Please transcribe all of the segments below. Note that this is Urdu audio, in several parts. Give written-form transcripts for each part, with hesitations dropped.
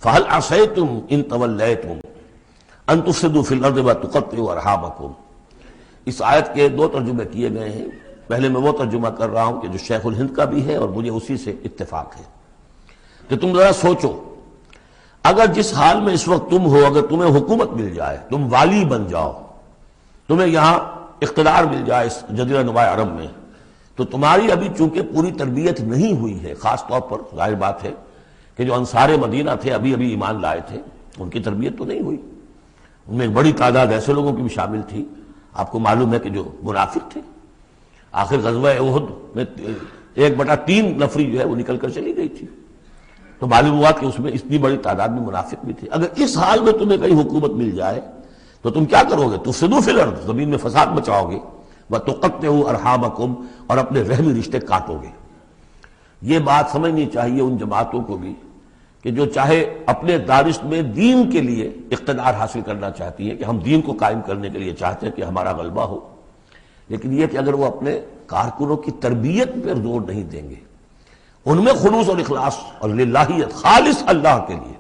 فَهَلْ عَصَيْتُمْ إِن تَوَلَّيْتُمْ أَن تُفْسِدُوا فِي الْأَرْضِ وَتُقَطِّعُوا أَرْحَامَكُمْ۔ اس آیت کے دو ترجمے کیے گئے ہیں۔ پہلے میں وہ ترجمہ کر رہا ہوں کہ جو شیخ الہند کا بھی ہے اور مجھے اسی سے اتفاق ہے کہ تم ذرا سوچو، اگر جس حال میں اس وقت تم ہو، اگر تمہیں حکومت مل جائے، تم والی بن جاؤ، تمہیں یہاں اقتدار مل جائے اس جزیرہ نما عرب میں، تو تمہاری ابھی چونکہ پوری تربیت نہیں ہوئی ہے، خاص طور پر ظاہر بات ہے کہ جو انصار مدینہ تھے ابھی ایمان لائے تھے، ان کی تربیت تو نہیں ہوئی، ان میں ایک بڑی تعداد ایسے لوگوں کی بھی شامل تھی، آپ کو معلوم ہے کہ جو منافق تھے، آخر غزوہ احد میں 1/3 نفری جو ہے وہ نکل کر چلی گئی تھی، تو معلوم ہوا کہ اس میں اتنی بڑی تعداد میں منافق بھی تھے۔ اگر اس حال میں تمہیں کہیں حکومت مل جائے تو تم کیا کرو گے؟ تفسدوا فی الارض، زمین میں فساد مچاؤ گے، وتقطعوا ارحامکم، اور اپنے رحمی رشتے کاٹو گے۔ یہ بات سمجھنی چاہیے ان جماعتوں کو بھی کہ جو چاہے اپنے دارشت میں دین کے لیے اقتدار حاصل کرنا چاہتی ہیں، کہ ہم دین کو قائم کرنے کے لیے چاہتے ہیں کہ ہمارا غلبہ ہو، لیکن یہ کہ اگر وہ اپنے کارکنوں کی تربیت پر زور نہیں دیں گے، ان میں خلوص اور اخلاص اور للہیت، خالص اللہ کے لیے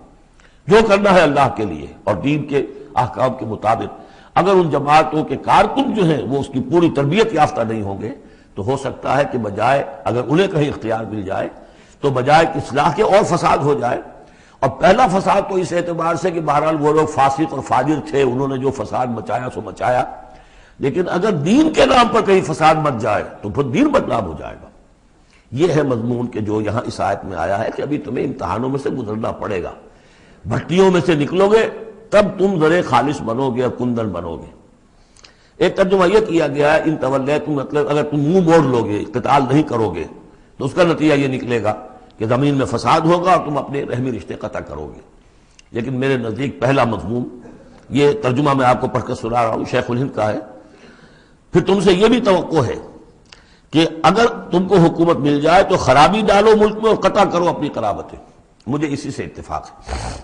جو کرنا ہے اللہ کے لیے اور دین کے احکام کے مطابق، اگر ان جماعتوں کے کارکن جو ہیں وہ اس کی پوری تربیت یافتہ نہیں ہوں گے، تو ہو سکتا ہے کہ بجائے اگر انہیں کہیں اختیار مل جائے تو بجائے کہ اصلاح کے اور فساد ہو جائے۔ اور پہلا فساد تو اس اعتبار سے کہ بہرحال وہ لوگ فاسق اور فاجر تھے، انہوں نے جو فساد مچایا سو مچایا، لیکن اگر دین کے نام پر کہیں فساد مچ جائے تو پھر دین بدنام ہو جائے گا۔ یہ ہے مضمون کہ جو یہاں اس آیت میں آیا ہے کہ ابھی تمہیں امتحانوں میں سے گزرنا پڑے گا، بھٹیوں میں سے نکلو گے تب تم ذرے خالص بنو گے اور کندن بنو گے۔ ایک ترجمہ یہ کیا گیا ہے ان تولیتم، مطلب اگر تم منہ موڑ لو گے، قتال نہیں کرو گے، تو اس کا نتیجہ یہ نکلے گا کہ زمین میں فساد ہوگا اور تم اپنے رحمی رشتے قطع کرو گے۔ لیکن میرے نزدیک پہلا مضمون، یہ ترجمہ میں آپ کو پڑھ کر سنا رہا ہوں، شیخ الہند کا ہے۔ پھر تم سے یہ بھی توقع ہے کہ اگر تم کو حکومت مل جائے تو خرابی ڈالو ملک میں اور قطع کرو اپنی قرابتیں۔ مجھے اسی سے اتفاق ہے۔